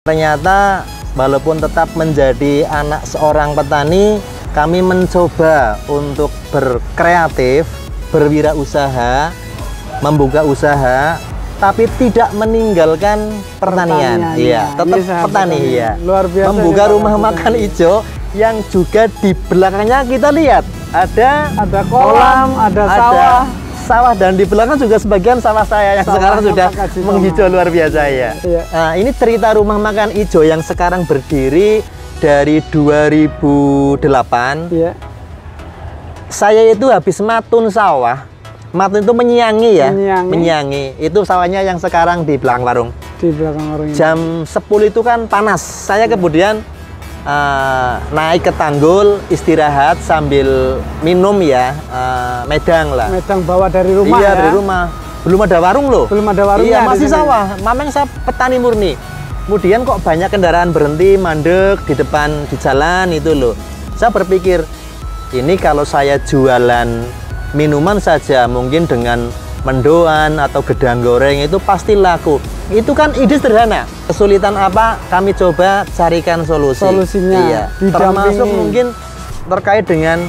Ternyata walaupun tetap menjadi anak seorang petani, kami mencoba untuk berkreatif, berwirausaha, membuka usaha, tapi tidak meninggalkan pertanian. Iya, tetap petani ya. Luar biasa. Membuka rumah makan hijau yang juga di belakangnya kita lihat ada kolam, ada sawah, dan di belakang juga sebagian sawah saya yang sekarang sudah menghijau luar biasa ya. Iya. Nah, ini cerita rumah makan hijau yang sekarang berdiri dari 2008. Iya. Saya itu habis matun sawah. Matun itu menyiangi ya, menyiangi. Itu sawahnya yang sekarang di belakang warung. Di belakang warung ini. Jam 10 itu kan panas. Saya kemudian naik ke tanggul, istirahat sambil minum ya, medang lah. Medang bawa dari rumah. Iya, ya? dari rumah. Belum ada warung loh. Belum ada warung. Iya, masih sawah. Memang saya petani murni. Kemudian kok banyak kendaraan berhenti, mandek di depan di jalan itu loh. Saya berpikir, ini kalau saya jualan minuman saja mungkin dengan mendoan atau gedang goreng itu pasti laku. Itu kan ide sederhana. Kesulitan apa? Kami coba carikan solusi. Solusinya. Iya. Termasuk mungkin terkait dengan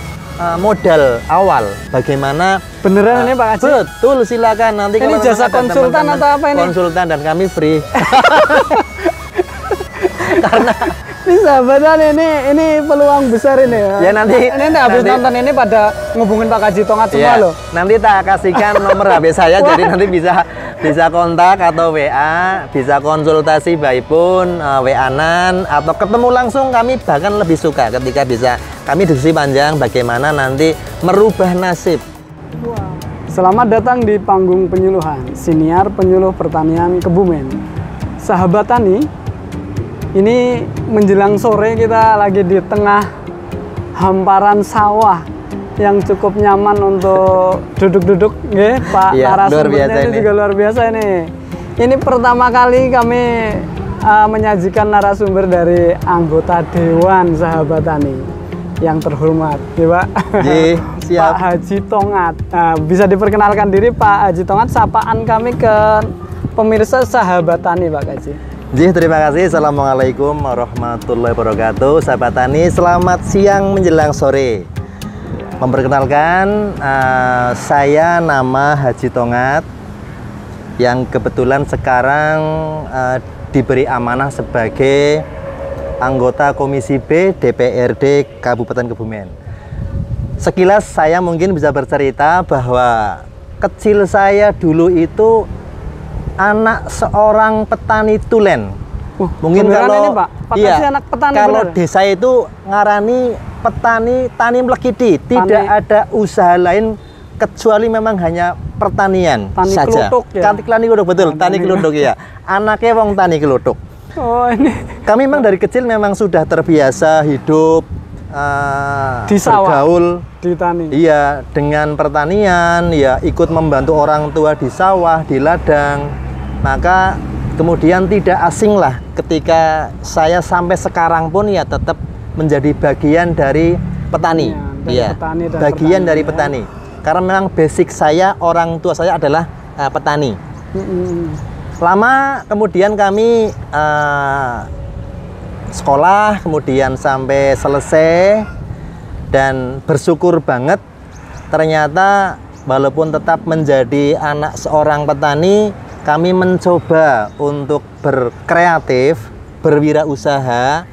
modal awal. Bagaimana? Beneran ini Pak Haji? Betul, silakan nanti. Ini kalau jasa konsultan atau apa ini? Konsultan dan kami free. Karena ini sahabatan ini peluang besar ini ya. Ya nanti habis nonton ini pada ngubungin Pak Haji Tongat semua loh. Nanti tak kasihkan nomor HP saya jadi nanti bisa kontak atau WA, bisa konsultasi by phone, WA-an atau ketemu langsung. Kami bahkan lebih suka ketika bisa kami diskusi panjang bagaimana nanti merubah nasib. Wow. Selamat datang di panggung penyuluhan Siniar Penyuluh Pertanian Kebumen. Sahabat tani, ini menjelang sore kita lagi di tengah hamparan sawah yang cukup nyaman untuk duduk-duduk, Pak narasumbernya ini juga luar biasa ini. Ini pertama kali kami menyajikan narasumber dari anggota Dewan Sahabat Tani yang terhormat, ya Pak. Siap. Pak Haji Tongat. Nah, bisa diperkenalkan diri Pak Haji Tongat, sapaan kami ke pemirsa Sahabat Tani, Pak Haji. Terima kasih. Assalamualaikum warahmatullahi wabarakatuh. Sahabat Tani, selamat siang menjelang sore. Memperkenalkan, saya nama Haji Tongat yang kebetulan sekarang diberi amanah sebagai anggota Komisi B DPRD Kabupaten Kebumen. Sekilas saya mungkin bisa bercerita bahwa kecil saya dulu itu anak seorang petani tulen. Mungkin kalau ini, Pak? Iya, anak petani kalau bener? desa itu ngarani petani tani mlekiti, tidak ada usaha lain kecuali memang hanya pertanian tani saja. Kelutuk, ya? Tani kelutuk, betul, tani kelutuk ya. Anaknya wong tani kelutuk. Oh, ini. Kami memang dari kecil memang sudah terbiasa hidup di sawah, bergaul di tani. Iya, dengan pertanian, ya ikut membantu orang tua di sawah, di ladang. Maka kemudian tidak asing lah ketika saya sampai sekarang pun ya tetap menjadi bagian dari petani. Iya, bagian dari petani. Karena memang basic saya, orang tua saya adalah petani. Lama kemudian kami sekolah, kemudian sampai selesai, dan bersyukur banget ternyata walaupun tetap menjadi anak seorang petani, kami mencoba untuk berkreatif, berwirausaha,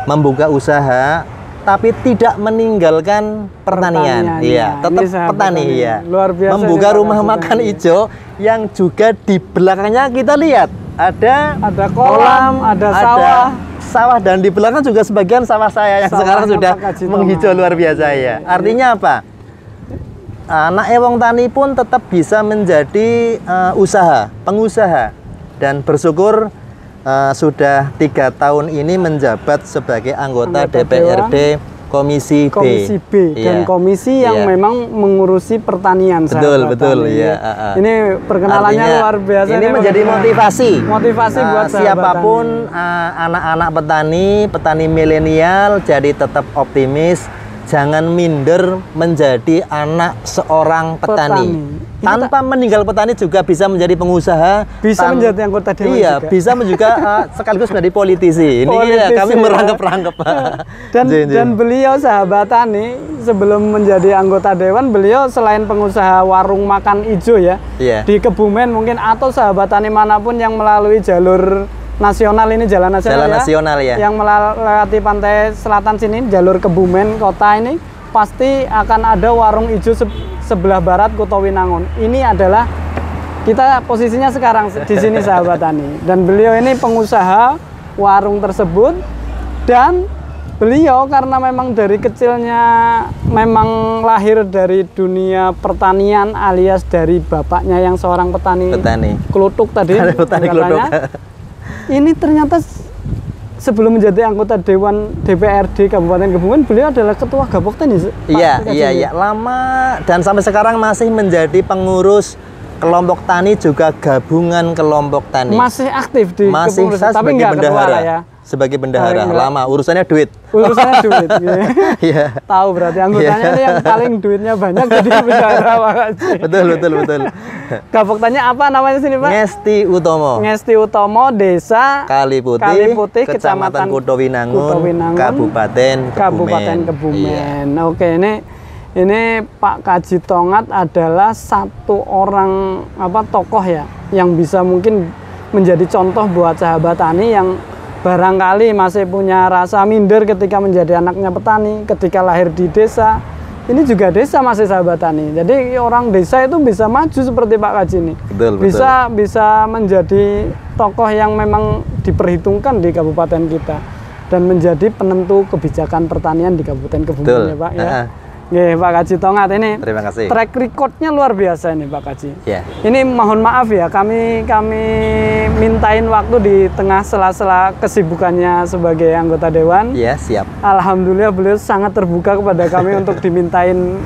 membuka usaha, tapi tidak meninggalkan pertanian. Iya, tetap petani ya. Luar biasa. Membuka rumah makan hijau yang juga di belakangnya kita lihat ada kolam, ada sawah, dan di belakang juga sebagian sawah saya yang sekarang sudah menghijau luar biasa ya. Artinya apa? Anak wong tani pun tetap bisa menjadi pengusaha, dan bersyukur sudah 3 tahun ini menjabat sebagai anggota DPRD Komisi B. Dan komisi yang memang mengurusi pertanian. Betul ya. Ini perkenalannya artinya, luar biasa. Ini menjadi motivasi buat siapapun anak-anak petani milenial, jadi tetap optimis, jangan minder menjadi anak seorang petani. Tanpa meninggal petani juga bisa menjadi pengusaha, bisa menjadi anggota dewan iya, juga. Bisa juga sekaligus menjadi politisi. Ini politisi, kami merangkap-rangkap. Dan beliau sahabat tani sebelum menjadi anggota dewan, beliau selain pengusaha warung makan ijo ya, di Kebumen mungkin, atau sahabat tani manapun yang melalui jalur nasional ini, jalan nasional, ya, yang melewati pantai selatan sini, jalur Kebumen kota ini, pasti akan ada warung ijo sebelah barat Kota Winangun. Ini adalah kita posisinya sekarang di sini sahabat tani. Dan beliau ini pengusaha warung tersebut, dan beliau karena memang dari kecilnya memang lahir dari dunia pertanian, alias dari bapaknya yang seorang petani. Klutuk tadi. Petani klutuk. Ini ternyata sebelum menjadi anggota Dewan DPRD Kabupaten Kebumen, beliau adalah ketua Gapokten. Iya, lama, dan sampai sekarang masih menjadi pengurus kelompok tani, juga gabungan kelompok tani. Masih aktif di kepengurusan, tapi nggak bendahara ya. Sebagai bendahara, lama, urusannya duit. Urusannya duit. Iya. Tahu berarti anggotanya ini yang paling duitnya banyak jadi bendahara, Pak Haji. Betul. Gapoktennya apa namanya sini, Pak? Ngesti Utomo, Desa Kaliputih, Kecamatan Kota Winangun, Kabupaten Kebumen. Iya. Oke, ini Pak Kaji Tongat adalah satu orang tokoh ya, yang bisa mungkin menjadi contoh buat sahabat tani yang barangkali masih punya rasa minder ketika menjadi anaknya petani, ketika lahir di desa. Ini juga desa masih sahabat tani. Jadi orang desa itu bisa maju seperti Pak Kaji ini. Bisa menjadi tokoh yang memang diperhitungkan di kabupaten kita dan menjadi penentu kebijakan pertanian di Kabupaten Kebumen ya, Pak ya. Pak Kaji Tongat ini. Terima kasih. Track recordnya luar biasa ini Pak Kaji. Yeah. Ini mohon maaf ya, kami mintain waktu di tengah sela-sela kesibukannya sebagai anggota dewan. Iya, siap. Alhamdulillah beliau sangat terbuka kepada kami untuk dimintain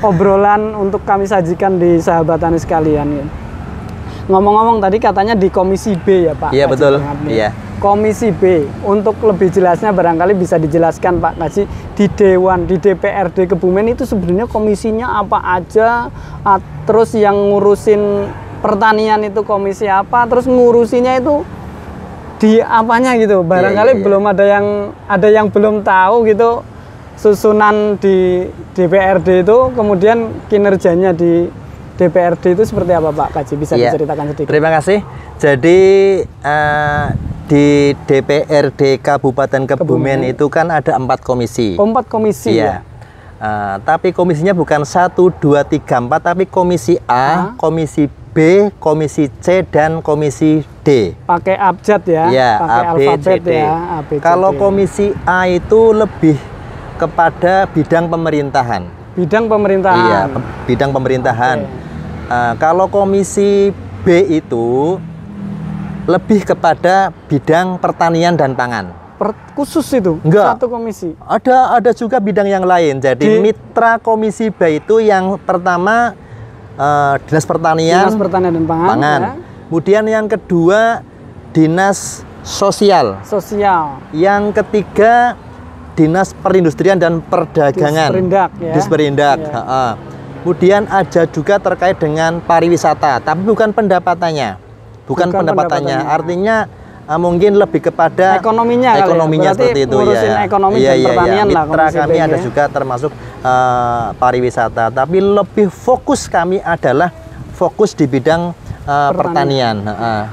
obrolan untuk kami sajikan di sahabat tani sekalian. Ngomong-ngomong tadi katanya di Komisi B ya Pak. Iya, betul. Iya. Komisi B, untuk lebih jelasnya barangkali bisa dijelaskan Pak Kaji, di Dewan, di DPRD Kebumen itu sebenarnya komisinya apa aja, terus yang ngurusin pertanian itu komisi apa, terus ngurusinya itu di apanya gitu, barangkali belum ada yang belum tahu gitu, susunan di DPRD itu, kemudian kinerjanya di DPRD itu seperti apa Pak Kaji, bisa diceritakan sedikit? Terima kasih. Jadi di DPRD Kabupaten Kebumen itu kan ada 4 komisi. 4 komisi ya. Tapi komisinya bukan 1, 2, 3, 4, tapi komisi A, komisi B, komisi C, dan komisi D. Pakai abjad ya? Ya, pakai alfabet ya. Kalau komisi A itu lebih kepada bidang pemerintahan. Bidang pemerintahan. Iya, bidang pemerintahan. Kalau komisi B itu lebih kepada bidang pertanian dan pangan. Khusus itu? Enggak. Satu komisi? Ada juga bidang yang lain. Jadi mitra komisi B itu yang pertama Dinas Pertanian dan Pangan. Ya. Kemudian yang kedua Dinas Sosial. Yang ketiga Dinas Perindustrian dan Perdagangan. Disperindak. Ya. Kemudian ada juga terkait dengan pariwisata, tapi bukan pendapatannya. Bukan pendapatannya, artinya mungkin lebih kepada ekonominya seperti itu ya. Ekonomi dan pertanian lah. Mitra kami ada juga termasuk pariwisata, tapi lebih fokus kami adalah fokus di bidang pertanian.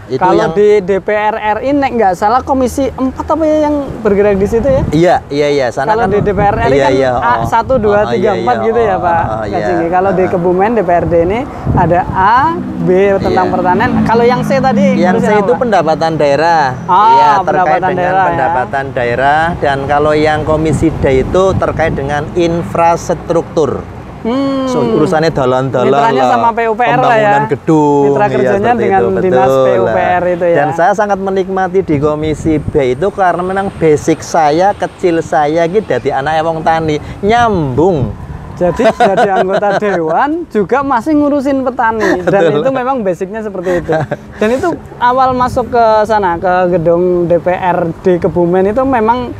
Itu kalau yang di DPR RI nggak salah komisi 4 apa ya yang bergerak di situ ya? Iya. Kalau di DPR RI kan A 1, 2, 3, 4 gitu ya Pak. Kalau di Kebumen DPRD ini ada A, B tentang pertanian. Kalau yang C tadi? Yang C itu pendapatan daerah. Terkait dengan pendapatan daerah. Dan kalau yang komisi D itu terkait dengan infrastruktur. Urusannya dalan-dalan mitranya sama PUPR lah ya, pembangunan gedung, mitra kerjanya dengan dinas PUPR itu ya. Dan saya sangat menikmati di komisi B itu karena memang basic saya, kecil saya gitu dari anak wong tani, nyambung. Jadi jadi anggota dewan juga masih ngurusin petani. Dan itu memang basicnya seperti itu. Dan itu awal masuk ke sana, ke gedung DPRD Kebumen itu memang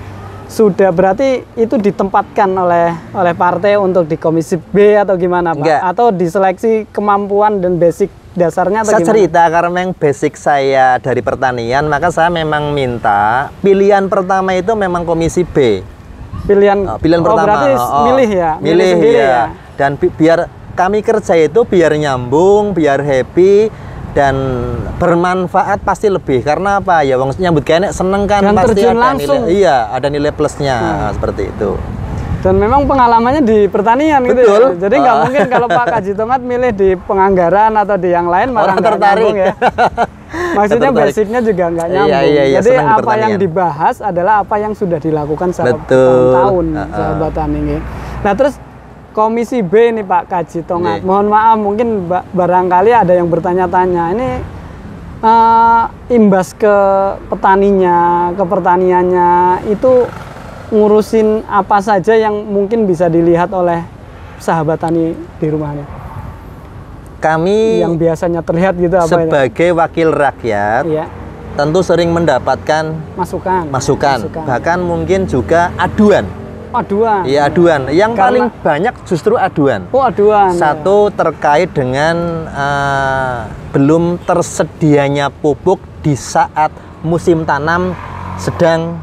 sudah berarti itu ditempatkan oleh partai untuk di komisi B atau gimana Pak? Enggak. Atau diseleksi kemampuan dan basic dasarnya atau Saya gimana? cerita karena memang basic saya dari pertanian, maka saya memang minta pilihan pertama itu memang komisi B. Pilihan Pertama. berarti milih ya? Milih sendiri ya. Dan biar kami kerja itu biar nyambung, biar happy dan bermanfaat pasti lebih. Karena apa? Ya wong nyambut gawe seneng kan Dan pasti terjun ada langsung. nilai. Iya, ada nilai plusnya seperti itu. Dan memang pengalamannya di pertanian gitu Betul. ya. Jadi nggak mungkin kalau Pak Kaji Tomat milih di penganggaran atau di yang lain malah Orang nggak tertarik. nyambung ya. Maksudnya Tertarik. basicnya juga nggak nyambung. Iya, Jadi senang di apa yang pertanian. dibahas adalah apa yang sudah dilakukan selama Betul. tahun sahabat tani ini. Nah terus komisi B nih Pak Kaji Tomat. Iya. Mohon maaf mungkin barangkali ada yang bertanya-tanya ini imbas ke petaninya, ke pertaniannya itu ngurusin apa saja yang mungkin bisa dilihat oleh sahabat tani di rumahnya. Kami Yang biasanya terlihat gitu apa itu? sebagai wakil rakyat Iya, tentu sering mendapatkan masukan. masukan, bahkan mungkin juga aduan. Aduan. Iya, aduan. Yang Karena- paling banyak justru aduan. Oh, aduan. Satu terkait dengan belum tersedianya pupuk di saat musim tanam sedang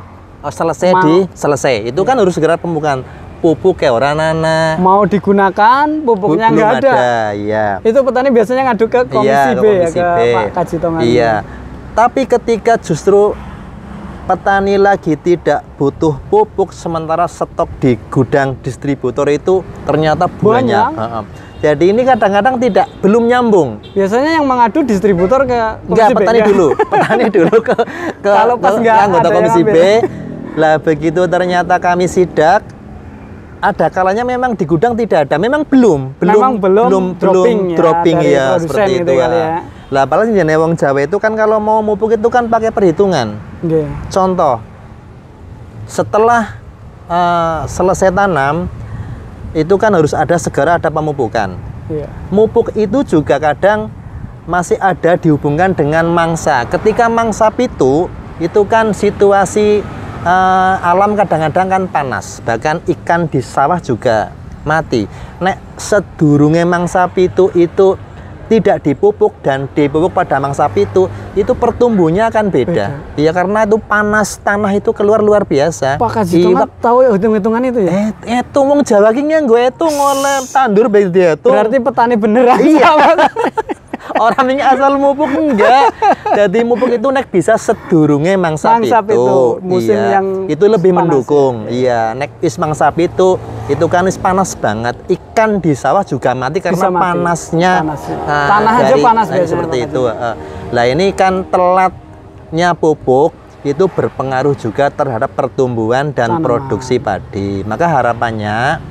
selesai. Itu kan harus segera pemupukan pupuk kayak orang nana. Mau digunakan pupuknya Belum nggak ada. Iya. Itu petani biasanya ngadu ke komisi Iya, B Komisi ya, B. ke Pak Kaji Tomat. Iya. Tapi ketika justru petani lagi tidak butuh pupuk sementara stok di gudang distributor itu ternyata banyak. Heeh. Jadi ini kadang-kadang belum nyambung. Biasanya yang mengadu distributor ke komisi Enggak, B. petani ya? dulu. Petani dulu ke Kalau pas nggak anggota ada yang komisi B. ambil. Lah begitu ternyata kami sidak, ada kalanya memang di gudang tidak ada. Memang belum dropping dari ya produsen seperti gitu itu. kali ya. Lah apalagi jenis wong Jawa itu kan kalau mau mupuk itu kan pakai perhitungan. Nggih. Contoh, setelah selesai tanam itu kan harus segera ada pemupukan. Iya. Mupuk itu juga kadang masih ada dihubungkan dengan mangsa. Ketika mangsa pitu itu kan situasi alam kadang-kadang kan panas, bahkan ikan di sawah juga mati. Nek sedurunge mangsa pitu itu tidak dipupuk dan dipupuk pada mangsa pitu, itu pertumbuhnya akan beda. Iya, karena itu panas tanah itu keluar luar biasa. Pak Kaji Tomat tahu ya hitung-hitungan itu ya? Itu wong Jawa ki nganggo itu ngoleh tandur bae dia tuh. Berarti petani beneran. Iya. Orang ini asal mupuk enggak. Jadi mupuk itu nek bisa sedurunge mangsa pitu. musim Iya. yang itu lebih panas, mendukung. Iya, nek wis mangsa pitu itu kan wis panas banget. Ikan di sawah juga mati karena Bisa mati. panasnya. Tanah aja panas biasanya, seperti Pak itu. Lah ini kan telatnya pupuk itu berpengaruh juga terhadap pertumbuhan dan Tanaman. produksi padi. Maka harapannya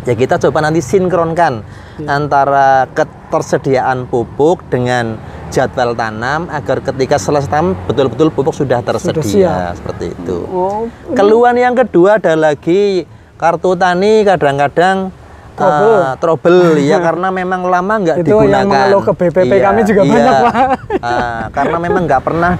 ya kita coba nanti sinkronkan antara ketersediaan pupuk dengan jadwal tanam agar ketika selesai tanam betul-betul pupuk sudah tersedia seperti itu. Oh, Keluhan yang kedua ada lagi kartu tani kadang-kadang trouble ya karena memang lama nggak itu digunakan. yang mengeluh ke BPP kami juga banyak Pak. Karena memang nggak pernah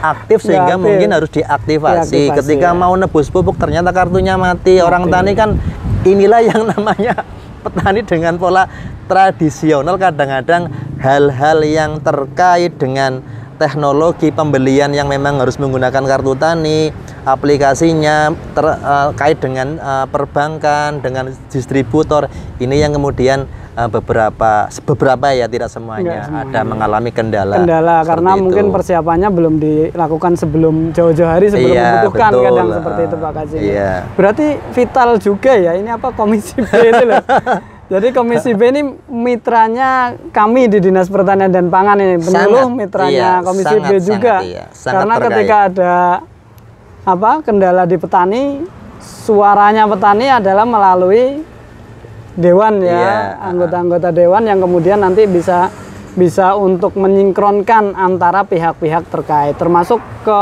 aktif sehingga aktif. mungkin harus diaktifasi. Diaktifasi, Ketika mau nebus pupuk ternyata kartunya mati. Orang tani kan inilah yang namanya petani dengan pola tradisional, kadang-kadang hal-hal yang terkait dengan teknologi pembelian yang memang harus menggunakan kartu tani, aplikasinya terkait dengan perbankan, dengan distributor, ini yang kemudian beberapa ya tidak semuanya ada mengalami kendala karena itu. Mungkin persiapannya belum dilakukan sebelum jauh-jauh hari sebelum membutuhkan, betul. Kadang seperti itu Pak Kaji. Iya. Berarti vital juga ya ini apa komisi B itu loh. Jadi komisi B ini mitranya kami di Dinas Pertanian dan Pangan ini, penyuluh mitranya komisi B juga. Karena terkait. ketika ada kendala di petani, suaranya petani adalah melalui dewan ya, anggota-anggota dewan yang kemudian nanti bisa untuk menyinkronkan antara pihak-pihak terkait, termasuk ke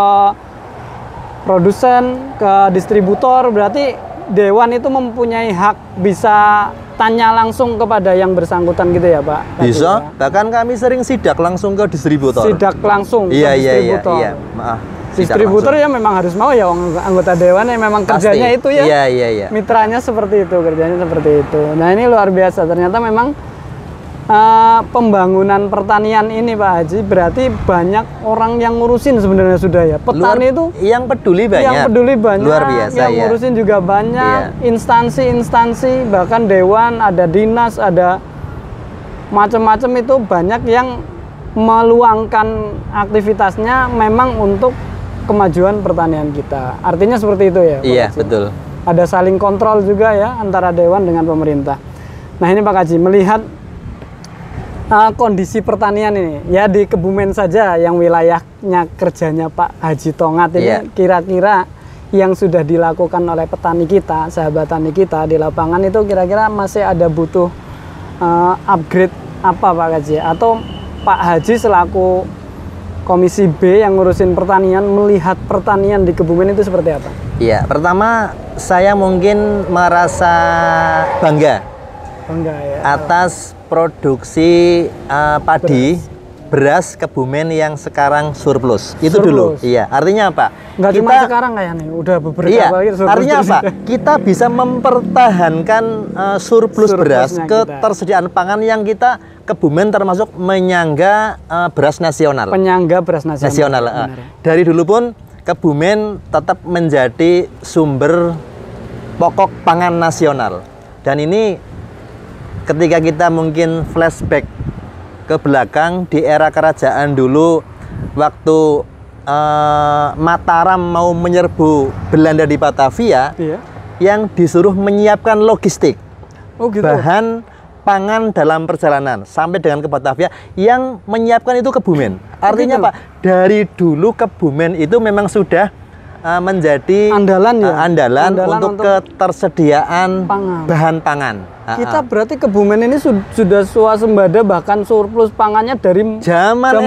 produsen, ke distributor. Berarti dewan itu mempunyai hak bisa tanya langsung kepada yang bersangkutan gitu ya Pak? Bisa, ya? bahkan kami sering sidak langsung ke distributor. Sidak langsung ke Iya, distributor. iya. Maaf. Distributor ya memang harus mau ya, anggota dewan yang memang kerjanya itu ya. Iya. Mitranya seperti itu, kerjanya seperti itu. Nah ini luar biasa, ternyata memang pembangunan pertanian ini Pak Haji berarti banyak orang yang ngurusin sebenarnya sudah ya. Petani itu yang peduli banyak. Yang peduli banyak. Luar biasa yang ngurusin juga banyak. Instansi-instansi, bahkan dewan, ada dinas, ada macam-macam itu banyak yang meluangkan aktivitasnya memang untuk kemajuan pertanian kita. Artinya seperti itu ya Pak Iya, Haji? betul. Ada saling kontrol juga ya antara dewan dengan pemerintah. Nah ini Pak Haji, melihat kondisi pertanian ini ya di Kebumen saja yang wilayahnya kerjanya Pak Haji Tongat ini kira-kira yang sudah dilakukan oleh petani kita, sahabat tani kita di lapangan itu kira-kira masih ada butuh upgrade apa Pak Haji? Atau Pak Haji selaku Komisi B yang ngurusin pertanian melihat pertanian di Kebumen itu seperti apa? Iya, pertama saya mungkin merasa bangga ya, atas produksi padi beras Kebumen yang sekarang surplus. Itu dulu. Iya, artinya apa? Nggak cuma sekarang kayaknya, udah beberapa kali surplus. Artinya apa? Kita bisa mempertahankan surplus beras, ketersediaan pangan yang kita Kebumen termasuk menyangga beras nasional. Penyangga beras nasional. Dari dulu pun Kebumen tetap menjadi sumber pokok pangan nasional. Dan ini ketika kita mungkin flashback ke belakang di era kerajaan dulu, waktu Mataram mau menyerbu Belanda di Batavia, yang disuruh menyiapkan logistik, bahan pangan dalam perjalanan sampai dengan ke Batavia, yang menyiapkan itu Kebumen. Artinya Pak, dari dulu Kebumen itu memang sudah menjadi andalan untuk ketersediaan bahan pangan. Kita berarti Kebumen ini sudah swasembada bahkan surplus pangannya dari zaman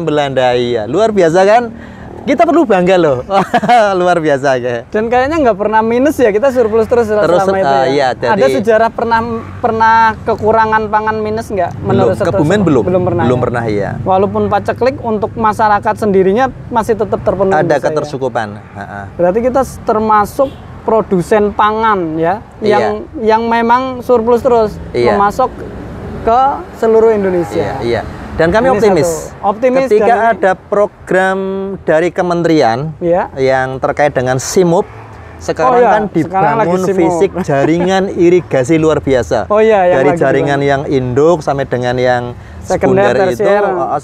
Belanda. Iya, luar biasa kan? Kita perlu bangga loh. Luar biasa kayak. Dan kayaknya nggak pernah minus ya, kita surplus terus selama itu ya. Iya, jadi, ada sejarah pernah kekurangan pangan minus nggak? Menurut Kebumen belum pernah ya. Walaupun paceklik untuk masyarakat sendirinya masih tetap terpenuhi. Ada ketercukupan. Berarti kita termasuk produsen pangan ya, yang memang surplus terus memasok ke seluruh Indonesia. Iya. Dan kami optimis ketika ada program dari kementerian yang terkait dengan SIMUP, sekarang dibangun fisik jaringan irigasi luar biasa. Dari jaringan yang induk sampai dengan yang sekunder itu,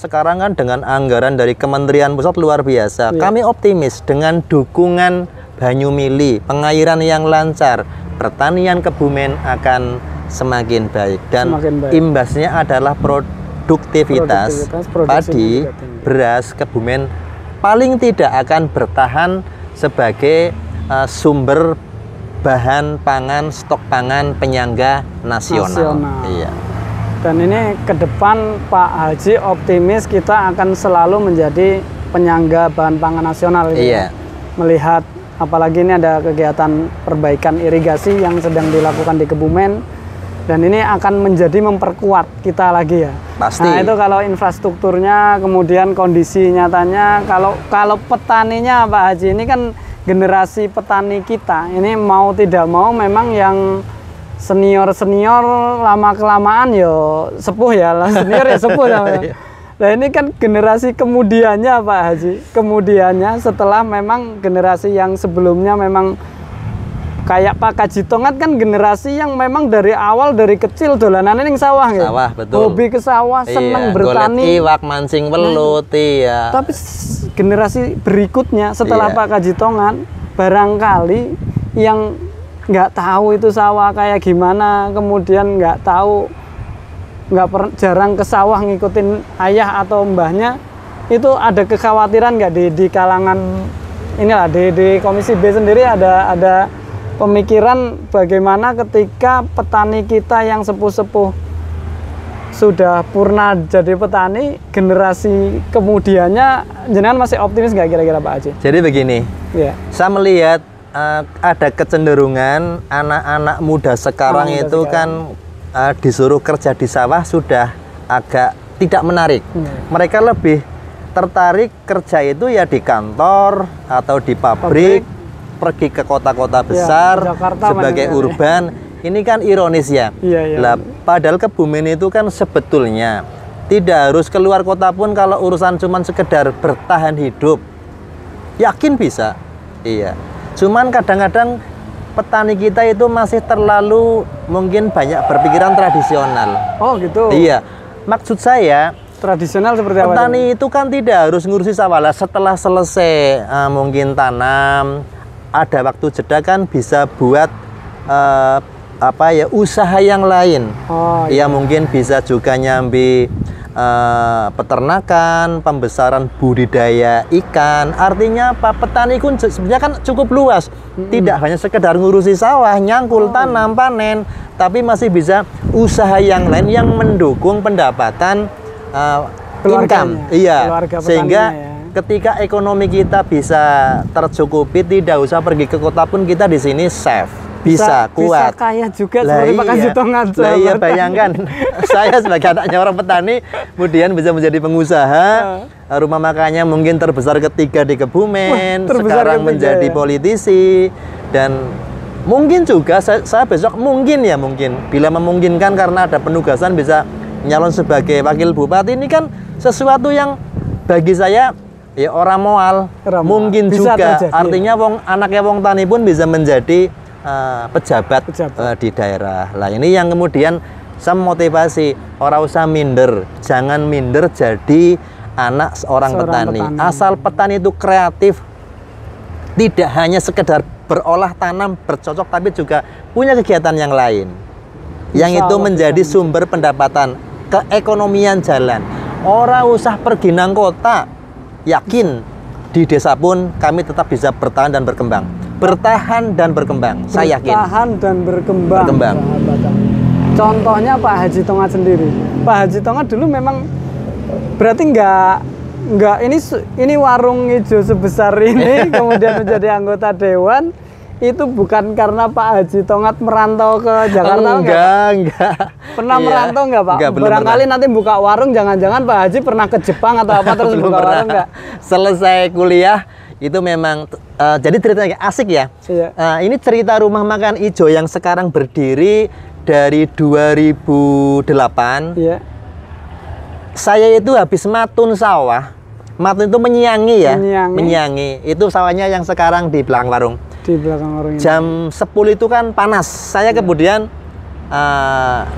sekarang kan dengan anggaran dari Kementerian Pusat luar biasa. Kami optimis dengan dukungan Banyu Mili, pengairan yang lancar, pertanian Kebumen akan semakin baik. Dan imbasnya adalah produktivitas padi, beras Kebumen paling tidak akan bertahan sebagai sumber bahan pangan, stok pangan penyangga nasional. Iya. Dan ini ke depan Pak Haji optimis kita akan selalu menjadi penyangga bahan pangan nasional. Iya. Melihat apalagi ini ada kegiatan perbaikan irigasi yang sedang dilakukan di Kebumen. Dan ini akan menjadi memperkuat kita lagi ya. Pasti. Nah itu kalau infrastrukturnya, kemudian kondisi nyatanya, kalau petaninya Pak Haji ini kan generasi petani kita ini mau tidak mau memang yang senior lama kelamaan yo sepuh ya lah, senior ya sepuh namanya. Nah ini kan generasi kemudiannya Pak Haji, kemudiannya setelah memang generasi yang sebelumnya memang kayak Pak Haji Tongat kan generasi yang memang dari awal dari kecil dolanan ning sawah gitu. Sawah, betul. Hobi ke sawah, seneng bertani. Golet iwak, mancing welut, iya. Tapi generasi berikutnya setelah Pak Haji Tongat barangkali yang nggak tahu itu sawah kayak gimana, kemudian nggak tahu, jarang ke sawah ngikutin ayah atau mbahnya, itu ada kekhawatiran nggak di kalangan inilah di Komisi B sendiri ada pemikiran bagaimana ketika petani kita yang sepuh-sepuh sudah purna jadi petani, generasi kemudiannya jenengan masih optimis nggak kira-kira Pak Haji? Jadi begini, saya melihat ada kecenderungan anak-anak muda sekarang disuruh kerja di sawah sudah agak tidak menarik. Mereka lebih tertarik kerja itu ya di kantor atau di pabrik, pergi ke kota-kota besar sebagai urban. Ini kan ironis ya. Lah, padahal Kebumen itu kan sebetulnya tidak harus keluar kota pun kalau urusan cuman sekedar bertahan hidup. Yakin bisa. Iya. Cuman kadang-kadang petani kita itu masih terlalu mungkin banyak berpikiran tradisional. Oh gitu. Iya. Maksud saya tradisional seperti apa? Petani itu kan tidak harus ngurusi sawah. Setelah selesai mungkin tanam, ada waktu jeda kan bisa buat usaha yang lain. Ya mungkin bisa juga nyambi peternakan, pembesaran budidaya ikan. Artinya apa? Petani pun sebenarnya kan cukup luas. Tidak hanya sekedar ngurusi sawah, nyangkul, tanam, panen, tapi masih bisa usaha yang lain yang mendukung pendapatan income. Iya. Sehingga ketika ekonomi kita bisa tercukupi, tidak usah pergi ke kota pun kita di sini safe. Bisa kuat. Bisa kaya juga seperti Pak Haji Tongat. Iya, bayangkan saya sebagai anaknya orang petani kemudian bisa menjadi pengusaha, rumah makannya mungkin terbesar ketiga di Kebumen, sekarang menjadi politisi, dan mungkin juga saya besok mungkin bila memungkinkan karena ada penugasan bisa nyalon sebagai wakil bupati. Ini kan sesuatu yang bagi saya ya orang moal. Mungkin bisa juga terjadi. Artinya anaknya wong tani pun bisa menjadi pejabat di daerah. Lah ini yang kemudian saya motivasi orang usah minder, jangan minder jadi anak seorang petani. Asal petani itu kreatif, tidak hanya sekedar berolah tanam bercocok, tapi juga punya kegiatan yang lain, yang itu menjadi sumber pendapatan, keekonomian jalan. Orang usah pergi nang kota, yakin di desa pun kami tetap bisa bertahan dan berkembang. Bertahan dan berkembang, saya yakin. Bertahan dan berkembang. Contohnya Pak Haji Tongat sendiri. Pak Haji Tongat dulu memang berarti nggak ini warung hijau sebesar ini kemudian menjadi anggota dewan itu bukan karena Pak Haji Tongat merantau ke Jakarta. Enggak. Pernah merantau nggak Pak? Barangkali nanti buka warung, jangan-jangan Pak Haji pernah ke Jepang atau apa terus buka warung nggak? Selesai kuliah itu memang jadi ceritanya asik ya. Ini cerita rumah makan ijo yang sekarang berdiri dari 2008. Saya itu habis matun sawah. Matun itu menyiangi ya. Menyiangi. Itu sawahnya yang sekarang di belakang warung. Di belakang warung. Jam 10 itu kan panas. Saya kemudian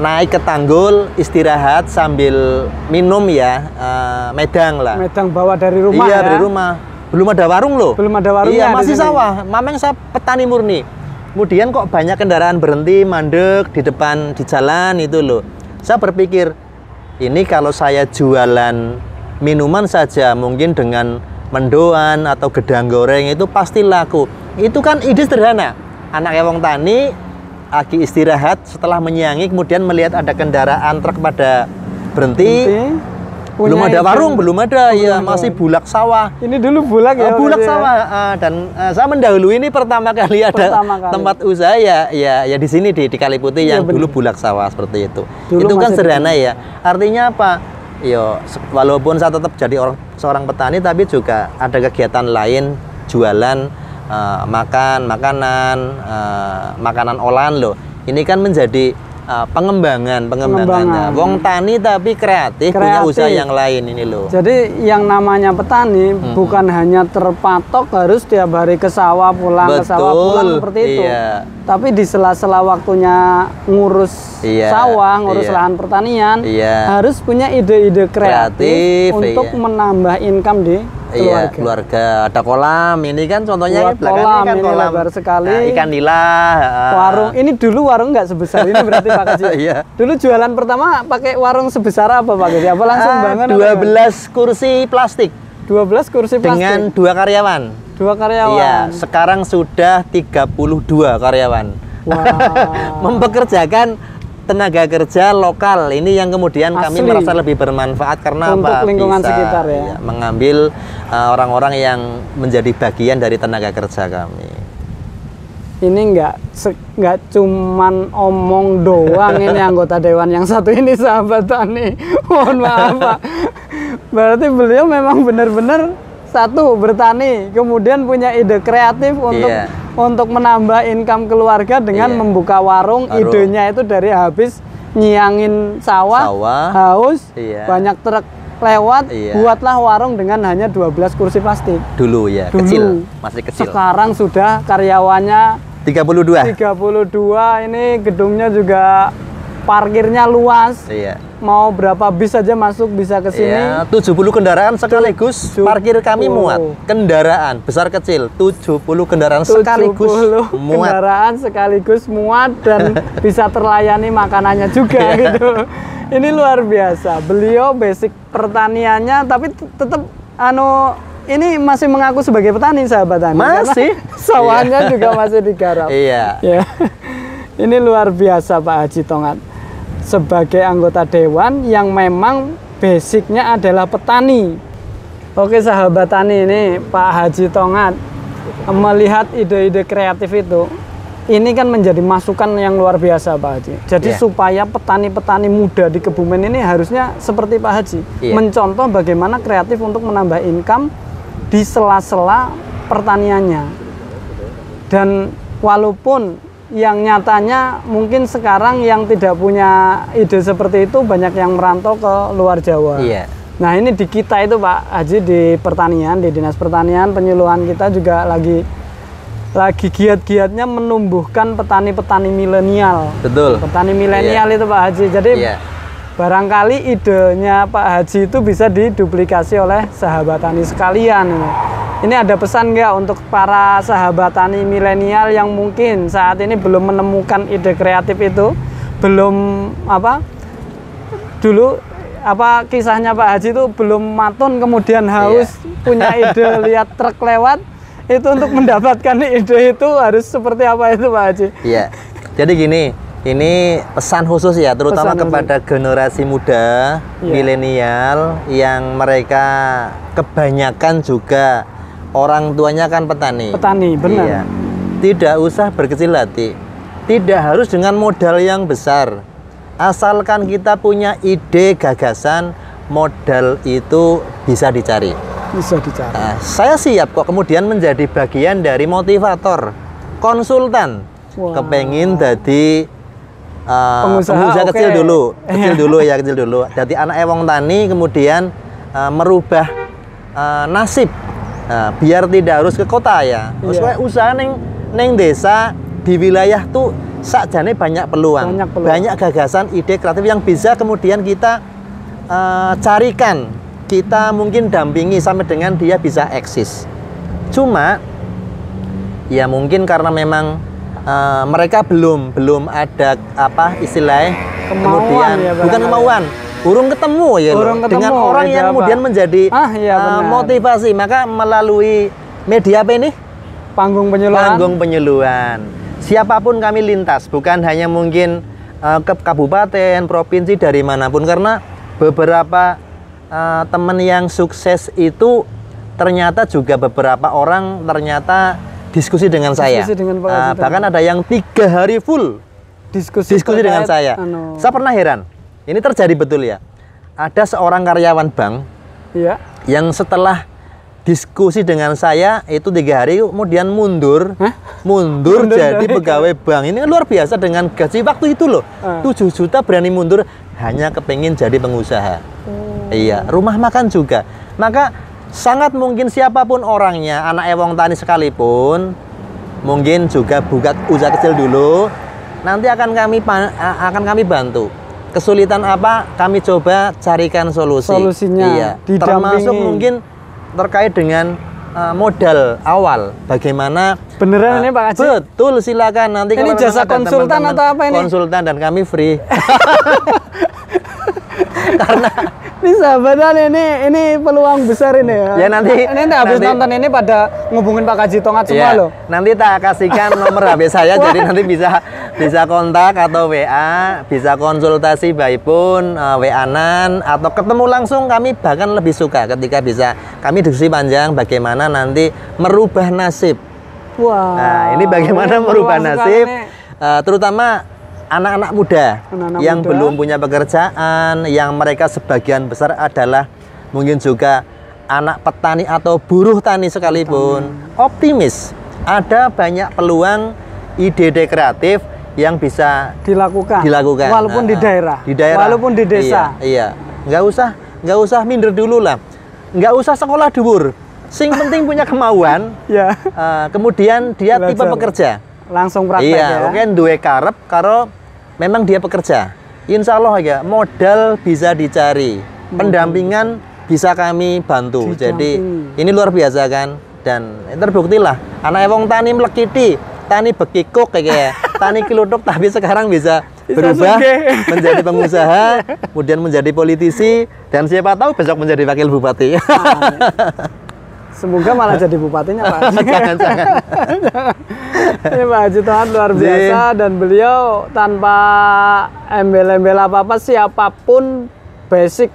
naik ke tanggul istirahat sambil minum ya, medang lah. Medang bawa dari rumah. Iya, dari rumah. Belum ada warung loh. Belum ada warung. Iya, masih sawah. Mamang saya petani murni. Kemudian kok banyak kendaraan berhenti, mandek di depan di jalan itu loh. Saya berpikir, ini kalau saya jualan minuman saja mungkin dengan mendoan atau gedang goreng itu pasti laku. Itu kan ide sederhana. Anak wong tani lagi istirahat setelah menyiangi kemudian melihat ada kendaraan truk pada berhenti. Belum ada warung, belum ada, ya masih bulak sawah. Ini dulu bulak ya? Bulak sawah. Dan saya mendahului ini pertama kali ada tempat usaha ya di sini di Kaliputih yang dulu bulak sawah seperti itu. Dulu itu kan sederhana ya. Artinya apa? Yo, walaupun saya tetap jadi seorang petani, tapi juga ada kegiatan lain, jualan makanan olahan loh. Ini kan menjadi pengembangannya. Wong tani tapi kreatif, punya usaha yang lain ini loh. Jadi yang namanya petani bukan hanya terpatok harus tiap hari ke sawah pulang, ke sawah pulang seperti itu. Tapi di sela-sela waktunya ngurus sawah, ngurus lahan pertanian, harus punya ide-ide kreatif untuk menambah income di keluarga. Ada kolam, ini kan contohnya belakangnya kan kolam sekali. Ikan nila. Warung, ini dulu warung nggak sebesar ini berarti Pak Haji. Dulu jualan pertama pakai warung sebesar apa Pak Haji? Apa langsung bangun? 12 kursi plastik. 12 kursi plastik. Dengan 2 karyawan. 2 karyawan. Iya, sekarang sudah 32 karyawan. Mempekerjakan tenaga kerja lokal ini yang kemudian kami merasa lebih bermanfaat karena untuk lingkungan sekitar ya. Mengambil orang-orang yang menjadi bagian dari tenaga kerja kami. Ini nggak cuman omong doang ini anggota dewan yang satu ini sahabat tani. Mohon maaf Pak. Berarti beliau memang benar-benar satu bertani, kemudian punya ide kreatif untuk menambah income keluarga dengan membuka warung. Idenya itu dari habis nyiangin sawah. Haus, banyak truk lewat, buatlah warung dengan hanya 12 kursi plastik. Dulu ya, kecil, masih kecil. Sekarang sudah karyawannya 32. Ini gedungnya juga parkirnya luas. Mau berapa bis saja masuk bisa ke sini. 70 kendaraan sekaligus parkir kami muat. Kendaraan besar kecil 70 kendaraan sekaligus muat. Kendaraan sekaligus muat dan bisa terlayani makanannya juga gitu. Ini luar biasa. Beliau basic pertaniannya tapi tetap ini masih mengaku sebagai petani, sahabat tani. Masih. Sawahnya juga masih digarap. Ya. Ini luar biasa Pak Haji Tongat. Sebagai anggota dewan yang memang basicnya adalah petani. Oke sahabat tani, ini Pak Haji Tongat melihat ide-ide kreatif itu, ini kan menjadi masukan yang luar biasa Pak Haji. Jadi supaya petani-petani muda di Kebumen ini harusnya seperti Pak Haji, mencontoh bagaimana kreatif untuk menambah income di sela-sela pertaniannya. Dan walaupun yang nyatanya mungkin sekarang yang tidak punya ide seperti itu banyak yang merantau ke luar Jawa. Nah ini di kita itu Pak Haji, di pertanian, di Dinas Pertanian Penyuluhan kita juga lagi giat-giatnya menumbuhkan petani-petani milenial. Betul. Petani milenial itu Pak Haji. Jadi barangkali idenya Pak Haji itu bisa diduplikasi oleh sahabat tani sekalian. Ini ada pesan nggak untuk para sahabat tani milenial yang mungkin saat ini belum menemukan ide kreatif itu, belum kisahnya Pak Haji itu belum matun kemudian haus punya ide lihat truk lewat, itu untuk mendapatkan ide itu harus seperti apa itu Pak Haji? Jadi gini, ini pesan khusus ya, terutama kepada generasi muda milenial yang mereka kebanyakan juga orang tuanya kan petani. Petani, benar. Tidak usah berkecil hati. Tidak harus dengan modal yang besar. Asalkan kita punya ide, gagasan, modal itu bisa dicari. Bisa dicari. Saya siap kok kemudian menjadi bagian dari motivator, konsultan. Kepengin jadi pengusaha kecil dulu. Kecil dulu. Jadi anak wong tani kemudian merubah nasib. Biar tidak harus ke kota ya. Usaha neng desa di wilayah tuh sakjane banyak peluang, banyak gagasan, ide kreatif yang bisa kemudian kita carikan, kita mungkin dampingi sampai dengan dia bisa eksis. Cuma ya mungkin karena memang mereka belum ada istilahnya kemudian bukan kemauan. Urung ketemu ya dengan orang yang kemudian menjadi motivasi. Maka melalui media apa ini? Panggung Penyuluhan. Panggung Penyuluhan. Siapapun kami lintas, bukan hanya mungkin ke kabupaten, provinsi, dari manapun. Karena beberapa teman yang sukses itu ternyata juga beberapa orang ternyata diskusi dengan saya. Bahkan ada yang 3 hari full diskusi dengan saya. Saya pernah heran. Ini terjadi betul ya. Ada seorang karyawan bank yang setelah diskusi dengan saya itu 3 hari kemudian mundur jadi pegawai bank. Ini luar biasa dengan gaji waktu itu loh. 7 juta berani mundur hanya kepengin jadi pengusaha. Rumah makan juga. Maka sangat mungkin siapapun orangnya, anak wong tani sekalipun, mungkin juga buka usaha kecil dulu. Nanti akan kami bantu. Kesulitan apa, kami coba carikan solusinya. Termasuk mungkin terkait dengan modal awal. Bagaimana? Beneran ini Pak Haji? Betul, silakan. Nanti ini jasa konsultan atau apa ini? Konsultan dan kami free. Karena ini sahabatan, ini peluang besar ini ya. Nanti habis nonton ini pada ngubungin Pak Haji Tongat semua loh. Nanti tak kasihkan nomor HP saya, jadi nanti bisa kontak atau WA, bisa konsultasi by phone, WA-an atau ketemu langsung. Kami bahkan lebih suka ketika bisa kami diskusi panjang bagaimana nanti merubah nasib. Nah, ini bagaimana merubah nasib, terutama anak-anak muda yang belum punya pekerjaan, yang mereka sebagian besar adalah mungkin juga anak petani atau buruh tani sekalipun optimis ada banyak peluang ide-ide kreatif yang bisa dilakukan walaupun di daerah, walaupun di desa. Iya. Nggak usah minder dulu lah, nggak usah sekolah dhuwur, sing penting punya kemauan. Ya. Kemudian dia tipe pekerja, langsung praktek. Iya, oke, duwe karep karo memang dia pekerja. Insya Allah ya modal bisa dicari, pendampingan bisa kami bantu. Jadi ini luar biasa kan, dan terbuktilah anak wong tani mlekiti, tani bekikuk kayak tani kiluduk, tapi sekarang bisa berubah menjadi pengusaha, kemudian menjadi politisi, dan siapa tahu besok menjadi wakil bupati. Semoga malah jadi bupatinya, Pak Haji. Jangan. Ini Pak Haji Tongat luar biasa, dan beliau tanpa embel-embel apa-apa, siapapun basic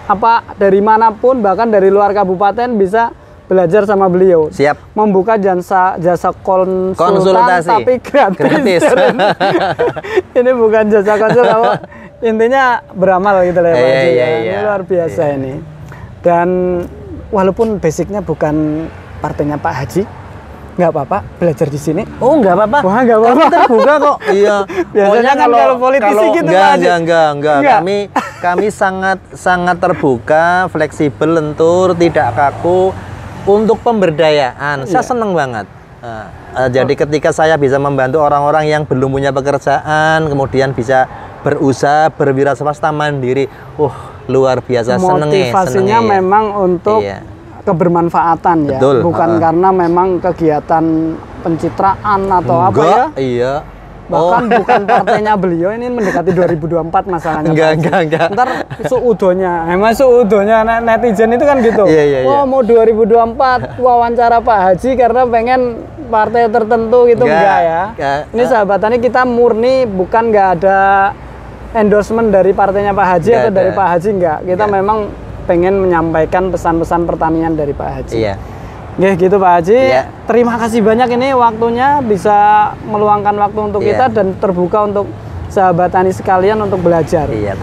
apa dari manapun, bahkan dari luar kabupaten bisa belajar sama beliau. Siap. Membuka jasa konsultasi tapi gratis. Ini bukan jasa konsul, intinya beramal gitu lah ya Pak Haji. Ini luar biasa ini. Dan walaupun basicnya bukan partainya Pak Haji, nggak apa-apa belajar di sini. Oh, nggak apa-apa. Wah, nggak apa-apa. Kami terbuka kok. Iya. Biasanya kan kalau politisi gitu Pak Haji. Enggak. Kami sangat terbuka, fleksibel, lentur, tidak kaku untuk pemberdayaan. Saya senang banget. Jadi ketika saya bisa membantu orang-orang yang belum punya pekerjaan, kemudian bisa berusaha, berwira swasta mandiri, luar biasa. Motivasinya memang untuk kebermanfaatan ya. Betul. Bukan karena memang kegiatan pencitraan atau apa ya. Iya. Bahkan bukan partainya beliau, ini mendekati 2024 masalahnya. Enggak. Ntar suudonya, emang suudonya netizen itu kan gitu. Iya. Mau 2024 wawancara Pak Haji karena pengen partai tertentu gitu. Enggak ya. Ini Sahabat Tani kita murni, bukan nggak ada endorsement dari partainya Pak Haji atau dari Pak Haji, enggak. Kita memang pengen menyampaikan pesan-pesan pertanian dari Pak Haji. Iya. Ya gitu Pak Haji. Terima kasih banyak ini waktunya, bisa meluangkan waktu untuk kita dan terbuka untuk Sahabat Tani sekalian untuk belajar. Iya.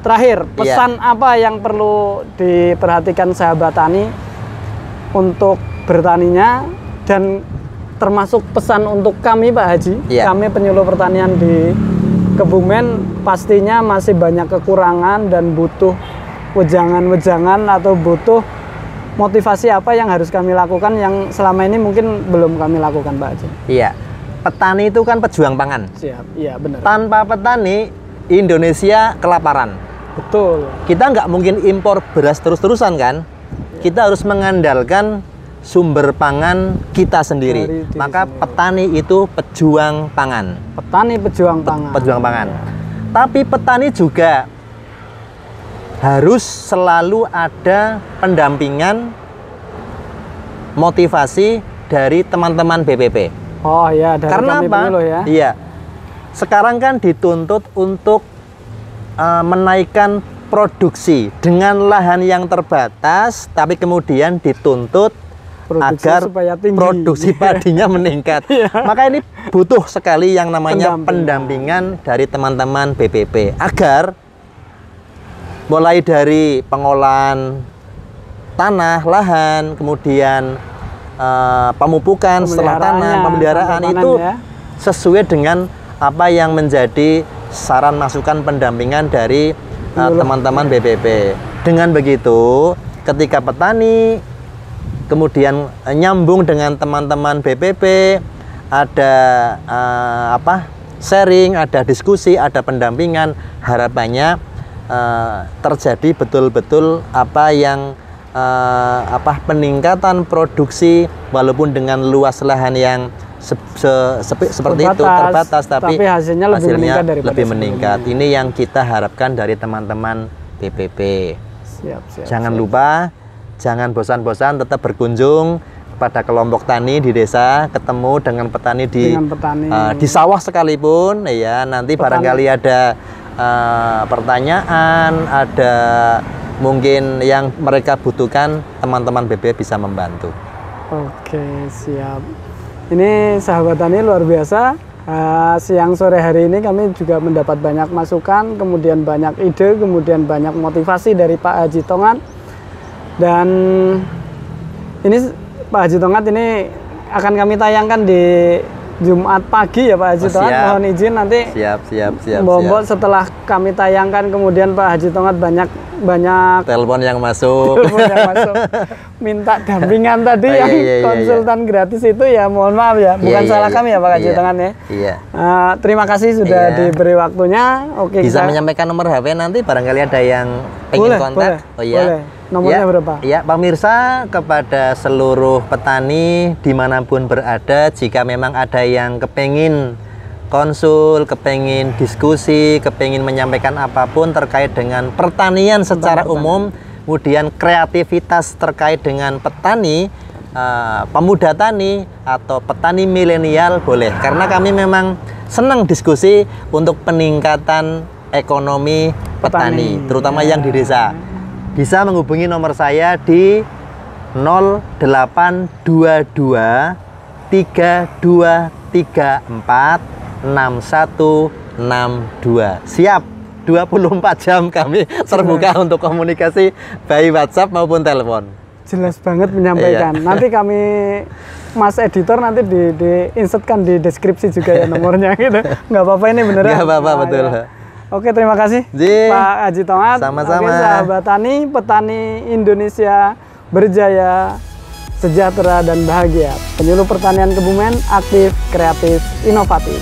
Terakhir pesan apa yang perlu diperhatikan Sahabat Tani untuk bertaninya, dan termasuk pesan untuk kami Pak Haji, kami penyuluh pertanian di Kebumen, pastinya masih banyak kekurangan dan butuh wejangan-wejangan atau butuh motivasi apa yang harus kami lakukan yang selama ini mungkin belum kami lakukan Pak Haji. Iya, petani itu kan pejuang pangan. Siap, iya benar. Tanpa petani, Indonesia kelaparan. Betul. Kita nggak mungkin impor beras terus-terusan kan? Kita harus mengandalkan sumber pangan kita sendiri. Maka petani itu pejuang pangan. Petani pejuang pangan. Pejuang pangan. Tapi petani juga harus selalu ada pendampingan, motivasi dari teman-teman BPP. Oh ya, dari karena kami apa? Penyuluh ya. Iya. Sekarang kan dituntut untuk menaikkan produksi dengan lahan yang terbatas, tapi kemudian dituntut agar produksi padinya meningkat. Maka ini butuh sekali yang namanya pendampingan dari teman-teman BPP agar mulai dari pengolahan tanah, lahan, kemudian pemupukan setelah tanah, pemeliharaan itu sesuai dengan apa yang menjadi saran masukan pendampingan dari teman-teman BPP. Dengan begitu, ketika petani kemudian nyambung dengan teman-teman BPP, ada sharing, ada diskusi, ada pendampingan, harapannya terjadi betul-betul apa yang peningkatan produksi walaupun dengan luas lahan yang seperti itu terbatas, tapi hasilnya lebih meningkat. Ini yang kita harapkan dari teman-teman BPP. Jangan lupa, jangan bosan-bosan, tetap berkunjung pada kelompok tani di desa, ketemu dengan petani di sawah sekalipun ya. Nanti barangkali ada pertanyaan, ada mungkin yang mereka butuhkan, teman-teman BPP bisa membantu. Oke, siap. Ini Sahabat Tani luar biasa. Siang sore hari ini kami juga mendapat banyak masukan, kemudian banyak ide, kemudian banyak motivasi dari Pak Haji Tongat. Dan ini Pak Haji Tongat ini akan kami tayangkan di Jumat pagi ya Pak Haji Tongat. Mohon izin nanti. Siap. Mbok setelah kami tayangkan kemudian Pak Haji Tongat banyak telepon yang masuk. Minta dampingan tadi yang konsultan gratis itu ya mohon maaf ya, bukan salah kami ya Pak Haji Tongat ya. Iya. Terima kasih sudah diberi waktunya. Oke. Bisa menyampaikan nomor HP nanti barangkali ada yang pengen kontak. Boleh. Nomornya berapa? Ya, pemirsa, kepada seluruh petani dimanapun berada, jika memang ada yang kepengin konsul, kepengin diskusi, kepengin menyampaikan apapun terkait dengan pertanian secara umum, kemudian kreativitas terkait dengan petani, pemuda tani atau petani milenial boleh, karena kami memang senang diskusi untuk peningkatan ekonomi petani, terutama yang di desa. Bisa menghubungi nomor saya di 0822 3234 6162. Siap, 24 jam kami terbuka untuk komunikasi baik WhatsApp maupun telepon. Jelas banget menyampaikan. Nanti kami Mas editor nanti diinsertkan di deskripsi juga ya nomornya gitu. Nggak apa-apa ini beneran. Nggak apa-apa, betul. Ya. Oke, terima kasih Pak Haji Tongat. Sama-sama. Oke, sahabat tani, petani Indonesia berjaya, sejahtera dan bahagia. Penyuluh pertanian Kebumen, aktif, kreatif, inovatif.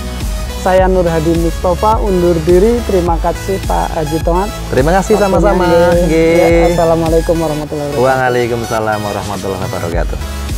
Saya Nur Hadi Mustafa undur diri. Terima kasih Pak Haji Tongat. Terima kasih sama-sama. Ya, assalamualaikum warahmatullahi wabarakatuh. Waalaikumsalam warahmatullahi wabarakatuh.